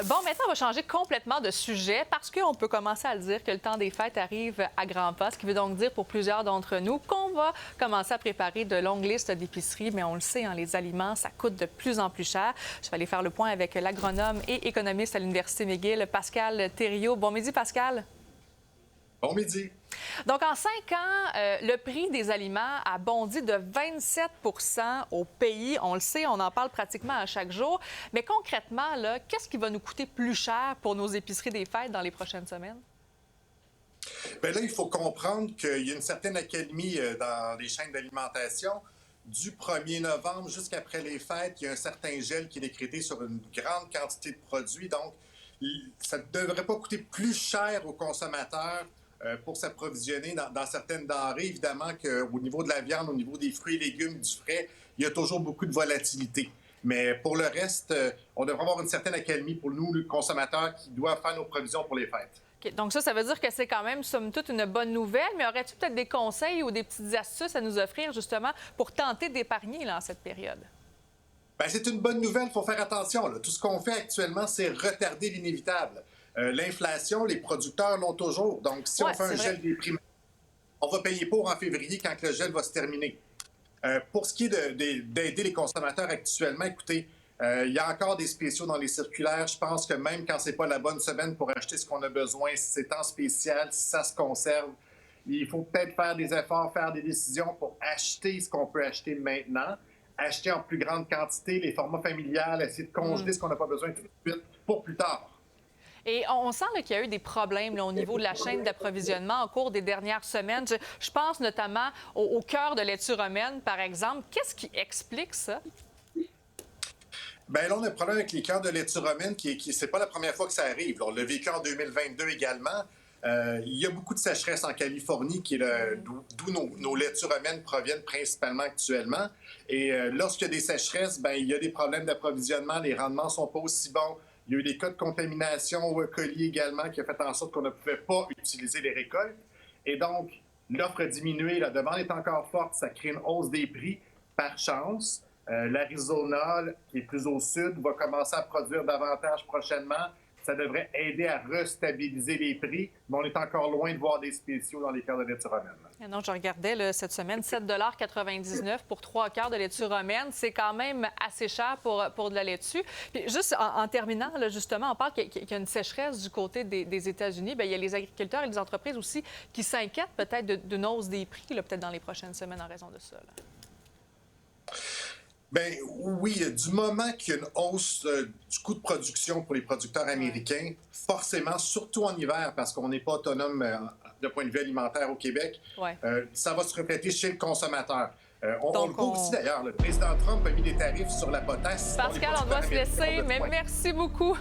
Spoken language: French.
Bon, maintenant, on va changer complètement de sujet parce qu'on peut commencer à le dire que le temps des fêtes arrive à grands pas, ce qui veut donc dire pour plusieurs d'entre nous qu'on va commencer à préparer de longues listes d'épicerie. Mais on le sait, les aliments, ça coûte de plus en plus cher. Je vais aller faire le point avec l'agronome et économiste à l'Université McGill, Pascal Thériault. Bon midi, Pascal. Bon midi. Donc, en 5 ans, le prix des aliments a bondi de 27 au pays. On le sait, on en parle pratiquement à chaque jour. Mais concrètement, là, qu'est-ce qui va nous coûter plus cher pour nos épiceries des fêtes dans les prochaines semaines? Bien là, il faut comprendre qu'il y a une certaine accalmie dans les chaînes d'alimentation. Du 1er novembre jusqu'après les fêtes, il y a un certain gel qui est décrété sur une grande quantité de produits. Donc, ça ne devrait pas coûter plus cher aux consommateurs pour s'approvisionner dans certaines denrées. Évidemment qu'au niveau de la viande, au niveau des fruits et légumes, du frais, il y a toujours beaucoup de volatilité. Mais pour le reste, on devrait avoir une certaine accalmie pour nous, les consommateurs, qui doivent faire nos provisions pour les fêtes. OK. Donc ça veut dire que c'est quand même, somme toute, une bonne nouvelle. Mais aurais-tu peut-être des conseils ou des petites astuces à nous offrir, justement, pour tenter d'épargner là, en cette période? Bien, c'est une bonne nouvelle, il faut faire attention. Là. Tout ce qu'on fait actuellement, c'est retarder l'inévitable. L'inflation, les producteurs l'ont toujours. Donc, si on fait un gel des prix, on va payer pour en février quand le gel va se terminer. Pour ce qui est d'aider les consommateurs actuellement, écoutez, il y a encore des spéciaux dans les circulaires. Je pense que même quand c'est pas la bonne semaine pour acheter ce qu'on a besoin, si c'est en spécial, si ça se conserve, il faut peut-être faire des efforts, faire des décisions pour acheter ce qu'on peut acheter maintenant, acheter en plus grande quantité, les formats familiales, essayer de congeler ce qu'on n'a pas besoin tout de suite pour plus tard. Et on sent qu'il y a eu des problèmes là, au niveau de la chaîne d'approvisionnement au cours des dernières semaines. Je pense notamment au cœur de laitue romaine, par exemple. Qu'est-ce qui explique ça? Bien là, on a un problème avec les cœurs de laitue romaine c'est pas la première fois que ça arrive. Là, on l'a vécu en 2022 également. Il y a beaucoup de sécheresse en Californie, d'où nos laitues romaines proviennent principalement actuellement. Et lorsqu'il y a des sécheresses, bien, il y a des problèmes d'approvisionnement, les rendements ne sont pas aussi bons. Il y a eu des cas de contamination au colis également qui a fait en sorte qu'on ne pouvait pas utiliser les récoltes. Et donc, l'offre a diminué, la demande est encore forte, ça crée une hausse des prix. Par chance, l'Arizona, qui est plus au sud, va commencer à produire davantage prochainement. Ça devrait aider à restabiliser les prix, mais on est encore loin de voir des spéciaux dans les cœurs de laitue romaine. Non, je regardais là, cette semaine, 7,99 pour 3 quarts de laitue romaine. C'est quand même assez cher pour de la laitue. Puis juste en terminant, là, justement, on parle qu'il y a une sécheresse du côté des États-Unis. Bien, il y a les agriculteurs et les entreprises aussi qui s'inquiètent peut-être d'une hausse des prix, là, peut-être dans les prochaines semaines en raison de ça. Là. Bien, oui, du moment qu'il y a une hausse du coût de production pour les producteurs américains, forcément, surtout en hiver, parce qu'on n'est pas autonome de point de vue alimentaire au Québec, ça va se refléter chez le consommateur. On le voit aussi d'ailleurs, le président Trump a mis des tarifs sur la potasse. Pascal, on doit se laisser, mais merci beaucoup.